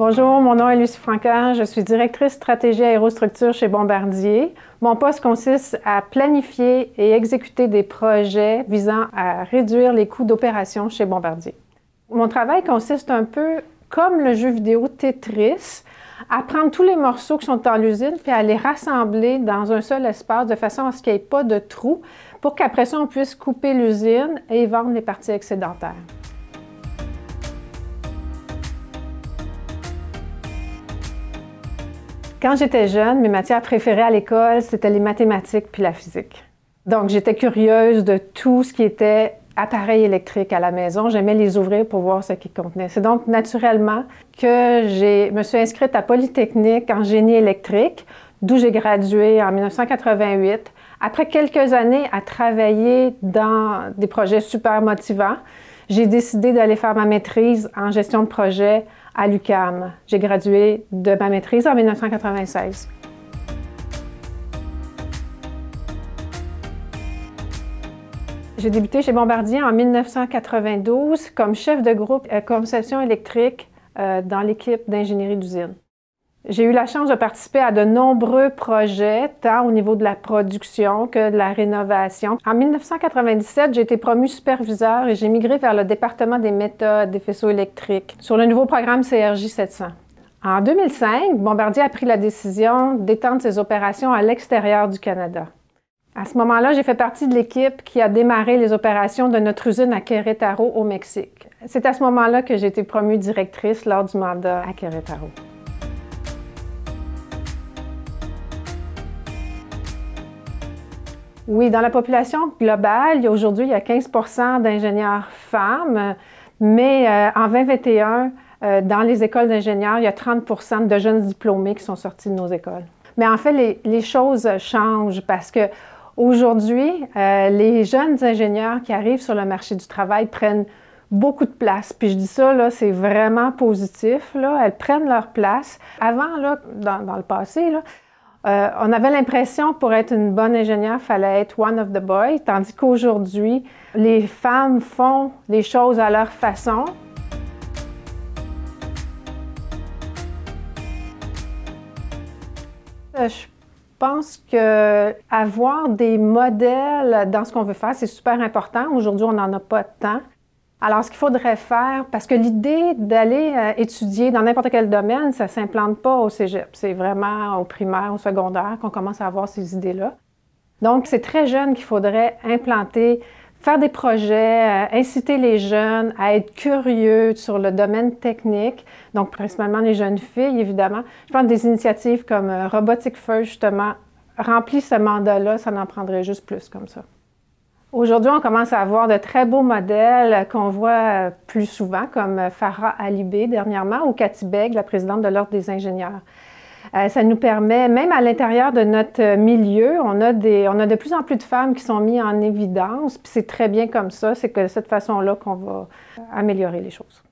Bonjour, mon nom est Lucie Franquin, je suis directrice stratégie aérostructure chez Bombardier. Mon poste consiste à planifier et exécuter des projets visant à réduire les coûts d'opération chez Bombardier. Mon travail consiste un peu comme le jeu vidéo Tetris, à prendre tous les morceaux qui sont dans l'usine puis à les rassembler dans un seul espace de façon à ce qu'il n'y ait pas de trous pour qu'après ça, on puisse couper l'usine et vendre les parties excédentaires. Quand j'étais jeune, mes matières préférées à l'école, c'était les mathématiques puis la physique. Donc, j'étais curieuse de tout ce qui était appareil électrique à la maison. J'aimais les ouvrir pour voir ce qu'ils contenaient. C'est donc naturellement que je me suis inscrite à Polytechnique en génie électrique, d'où j'ai gradué en 1988. Après quelques années à travailler dans des projets super motivants, j'ai décidé d'aller faire ma maîtrise en gestion de projet à l'UQAM. J'ai gradué de ma maîtrise en 1996. J'ai débuté chez Bombardier en 1992 comme chef de groupe conception électrique dans l'équipe d'ingénierie d'usine. J'ai eu la chance de participer à de nombreux projets, tant au niveau de la production que de la rénovation. En 1997, j'ai été promue superviseur et j'ai migré vers le département des méthodes des faisceaux électriques sur le nouveau programme CRJ 700. En 2005, Bombardier a pris la décision d'étendre ses opérations à l'extérieur du Canada. À ce moment-là, j'ai fait partie de l'équipe qui a démarré les opérations de notre usine à Querétaro, au Mexique. C'est à ce moment-là que j'ai été promue directrice lors du mandat à Querétaro. Oui, dans la population globale, aujourd'hui, il y a 15 % d'ingénieurs femmes, mais en 2021, dans les écoles d'ingénieurs, il y a 30 % de jeunes diplômés qui sont sortis de nos écoles. Mais en fait, les choses changent parce que aujourd'hui, les jeunes ingénieurs qui arrivent sur le marché du travail prennent beaucoup de place. Puis je dis ça, là, c'est vraiment positif, là. Elles prennent leur place. Avant, là, dans le passé, là, on avait l'impression que pour être une bonne ingénieure, il fallait être one of the boys, tandis qu'aujourd'hui, les femmes font les choses à leur façon. Je pense qu'avoir des modèles dans ce qu'on veut faire, c'est super important. Aujourd'hui, on n'en a pas tant. Alors, ce qu'il faudrait faire, parce que l'idée d'aller étudier dans n'importe quel domaine, ça ne s'implante pas au cégep. C'est vraiment au primaire, au secondaire qu'on commence à avoir ces idées-là. Donc, c'est très jeune qu'il faudrait implanter, faire des projets, inciter les jeunes à être curieux sur le domaine technique. Donc, principalement les jeunes filles, évidemment. Je pense que des initiatives comme Robotic First, justement, remplissent ce mandat-là, ça en prendrait juste plus comme ça. Aujourd'hui, on commence à avoir de très beaux modèles qu'on voit plus souvent, comme Farah Alibé dernièrement, ou Cathy Bègue, la présidente de l'Ordre des ingénieurs. Ça nous permet, même à l'intérieur de notre milieu, on a de plus en plus de femmes qui sont mises en évidence, puis c'est très bien comme ça, c'est que de cette façon-là qu'on va améliorer les choses.